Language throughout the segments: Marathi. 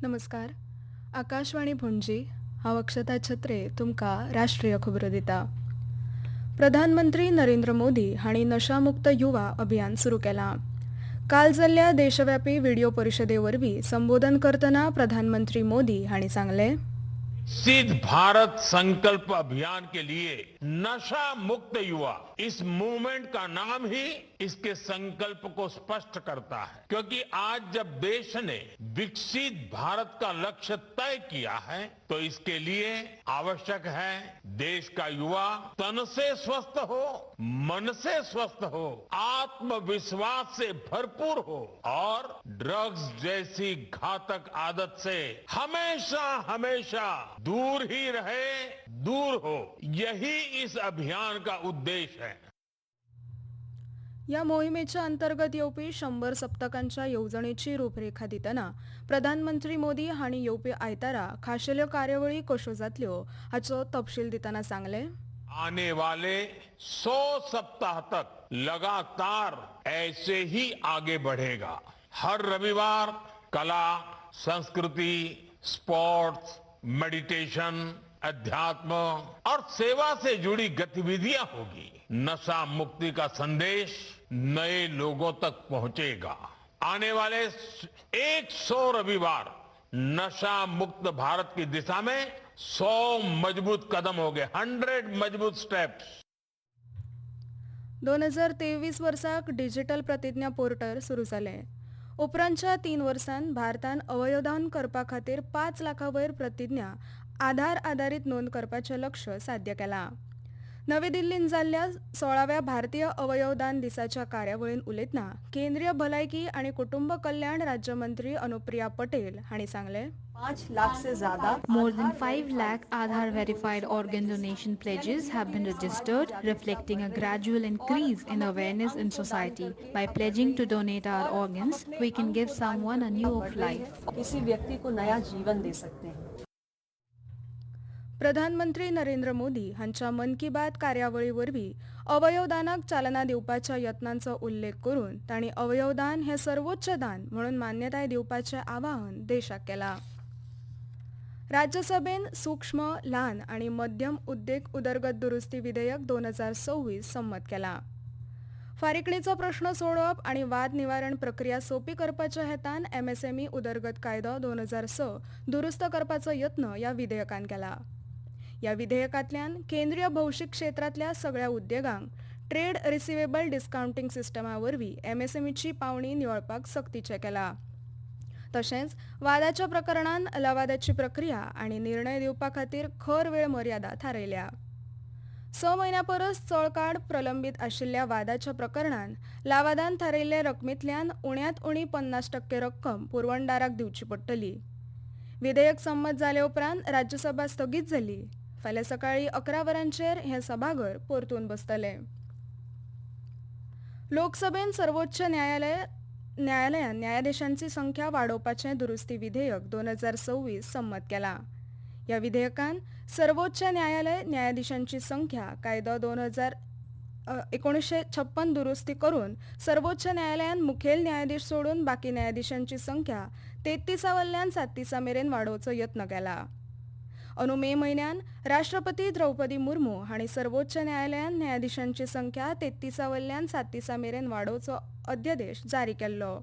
नमस्कार. आकाशवाणी भुंजी हांव अक्षता छत्रे तुमकां राष्ट्रीय खबरो दिता. प्रधानमंत्री नरेंद्र मोदी हांणी नशामुक्त युवा अभियान सुरू केलां. काल जाल्ल्या देशव्यापी व्हिडिओ परिशदे वरवीं संबोधन करतना प्रधानमंत्री मोदी हांणी सांगलें, विकसित भारत संकल्प अभियान के लिए नशा मुक्त युवा, इस मूवमेंट का नाम ही इसके संकल्प को स्पष्ट करता है, क्योंकि आज जब देश ने विकसित भारत का लक्ष्य तय किया है तो इसके लिए आवश्यक है देश का युवा तन से स्वस्थ हो, मन से स्वस्थ हो, आत्मविश्वास से भरपूर हो और ड्रग्स जैसी घातक आदत से हमेशा हमेशा दूर ही रहे, दूर हो. यही इस अभियान का उद्देश्य है. या मोहिमेच्या अंतर्गत येवपी 100 सप्तकांच्या येवजणेची रूपरेखा दितना प्रधानमंत्री मोदी हांणी येवपी आयतारा खाशेल्यो कार्यावळी कश्यो जातल्यो हाचो तपशील दितना सांगलें, आने वाले 100 सप्ताह तक लगातार ऐसे ही आगे बढ़ेगा. हर रविवार कला, संस्कृति, स्पोर्ट्स, मेडिटेशन, अध्यात्म और सेवा से जुड़ी गतिविधियां होगी. नशा मुक्ति का संदेश नए लोगों तक पहुंचेगा. आने वाले 100 रविवार नशा मुक्त भारत की दिशा में 100 मजबूत कदम हो गए, 100 मजबूत स्टेप्स. 2023 वर्साक डिजिटल प्रतिज्ञा पोर्टल सुरू जालें. उपरांतच्या 3 वर्सांत भारतान अवयवदान करपा खातीर 5 लाखां वयर प्रतिज्ञा आधार आधारीत नोंद करपाचें लक्ष्य साध्य केलां. नवी दिल्लींत जाल्ल्या 16व्या भारतीय अवयवदान दिसाच्या कार्यावळींत उलयतना केंद्रीय भलायकी आनी कुटुंब कल्याण राज्यमंत्री अनुप्रिया पटेल हांणी सांगलें, 5 लाख से ज्यादा More than 5 lakh Aadhaar verified organ donation pledges have been registered, reflecting a gradual increase in awareness in society. By pledging to donate our organs, we can give someone a new life. किसी व्यक्ति को नया जीवन दे सकते हैं. प्रधानमंत्री नरेंद्र मोदी हांच्या मन की बात कार्यावळी वरवीं अवयवदानाक चालना दिवपाच्या यत्नांचो उल्लेख करून तांणी अवयवदान हें सर्वोच्च दान म्हणून मान्यताय दिवपाचें आवाहन देशाक केलां. राज्यसभेन सूक्ष्म, ल्हान आनी मध्यम उद्देग उदरगत दुरुस्ती विधेयक 2026 संमत केलां. फारीकणीचो प्रश्न सोडोवप आनी वाद निवारण प्रक्रिया सोपी करपाच्या हेतान एमएसएमई उदरगत कायदो 2006 दुरुस्त करपाचो यत्न ह्या विधेयकान केला. ह्या विधेयकांतल्यान केंद्रीय भौशीक क्षेत्रांतल्या सगळ्या उद्देगांक ट्रेड रिसिवेबल डिस्काउंटिंग सिस्टमा वरवीं एमएसएमईची पावणी निवळपाक सक्तीचें केलां. तशेंच वादाच्या प्रकरणांत लवादाची प्रक्रिया आनी निर्णय दिवपा खातीर खर वेळ मर्यादा थारायल्या. 6 म्हयन्यां परस चड काळ प्रलंबीत आशिल्ल्या वादाच्या प्रकरणांत लवादान थारायल्ले रकमेंतल्यान उण्यांत उणी 50% रक्कम पुरवणदाराक दिवची पडटली. विधेयक संमत जाले उपरांत राज्यसभा स्थगीत जाली. फाल्यां सकाळीं 11 वरांचेर हें सभाघर परतून बसतलें. लोकसभेन सर्वोच्च न्यायालयान न्यायाधीशांची संख्या वाडोवपाचें दुरुस्ती विधेयक 2026 संमत केलां. ह्या विधेयकान सर्वोच्च न्यायालय न्यायाधीशांची संख्या कायदो 1956 दुरुस्ती करून सर्वोच्च न्यायालयान मुखेल न्यायाधीश सोडून बाकी न्यायाधीशांची संख्या 33 वयल्यान 37 मेरेन वाडोवचो यत्न केला. अंदू मे म्हयन्यान राष्ट्रपती द्रौपदी मुर्मू हांणी सर्वोच्च न्यायालयान न्यायाधीशांची संख्या 33 वयल्यान 37 मेरेन वाडोवचो अध्यादेश जारी केल्लो.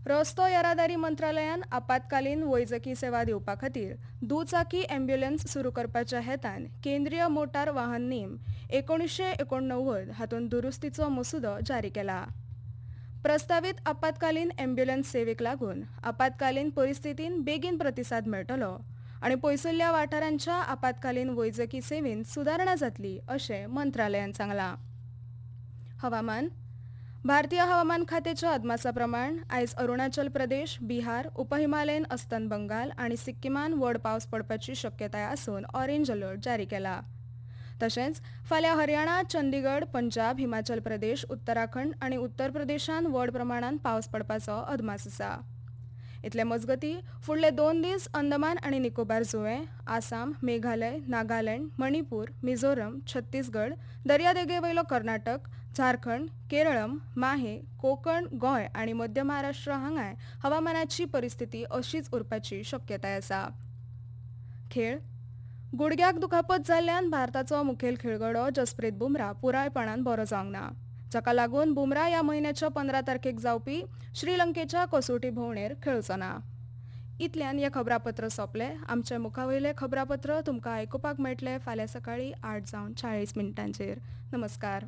रस्तो येरादारी मंत्रालयान आपतकालीन वैजकी सेवा दिवपा खातीर दुचाकी अँब्युलन्स सुरू करपाच्या हेतान केंद्रीय मोटार वाहन नेम 1989 हातूंत दुरुस्तीचो मसुदो जारी केला. प्रस्तावित आपतकालीन अँब्युलन्स सेवेक लागून आपतकालीन परिस्थितीन बेगीन प्रतिसाद मेळटलो आनी पयसुल्ल्या वाठारांच्या आपतकालीन वैजकी सेवेंत सुदारणा जातली अशें मंत्रालयान सांगलां. हवामान. भारतीय हवामान खात्याच्या अदमासा प्रमाण आयज अरुणाचल प्रदेश, बिहार, उपहिमालयन अस्तंत बंगाल आनी सिक्किमान व्हड पावस पडपाची शक्यताय आसून ऑरेंज अलर्ट जारी केला. तशेंच फाल्यां हरियाणा, चंदीगड, पंजाब, हिमाचल प्रदेश, उत्तराखंड आनी उत्तर प्रदेशांत व्हड प्रमाणांत पावस पडपाचो अदमास आसा. इतले मजगती फुडले 2 दीस अंदमान आणि निकोबार जुंवे, आसाम, मेघालय, नागालँड, मणिपूर, मिझोरम, छत्तीसगड, दर्यादेगेवयलो कर्नाटक, झारखंड, केरळम, माहे, कोकण, गोंय आणि मध्य महाराष्ट्र हांगाय हवामानाची परिस्थिती अशीच उरपाची शक्यताय आसा. खेळ गुडघ्याक दुखापत जाल्ल्यान भारताचो मुखेल खेळगडो जसप्रीत बुमराह पुरायपणान बरो जावंक ना. जाका लागून बुमराह ह्या म्हयन्याच्या 15 तारखेक जावपी श्रीलंकेच्या कसोटी भोंवडेर खेळचो ना. इतल्यान हे खबरापत्र सोंपले. आमचे मुखावयले खबरापत्र तुमकां आयकुपाक मेळटले फाल्यां सकाळीं 8:40 नमस्कार.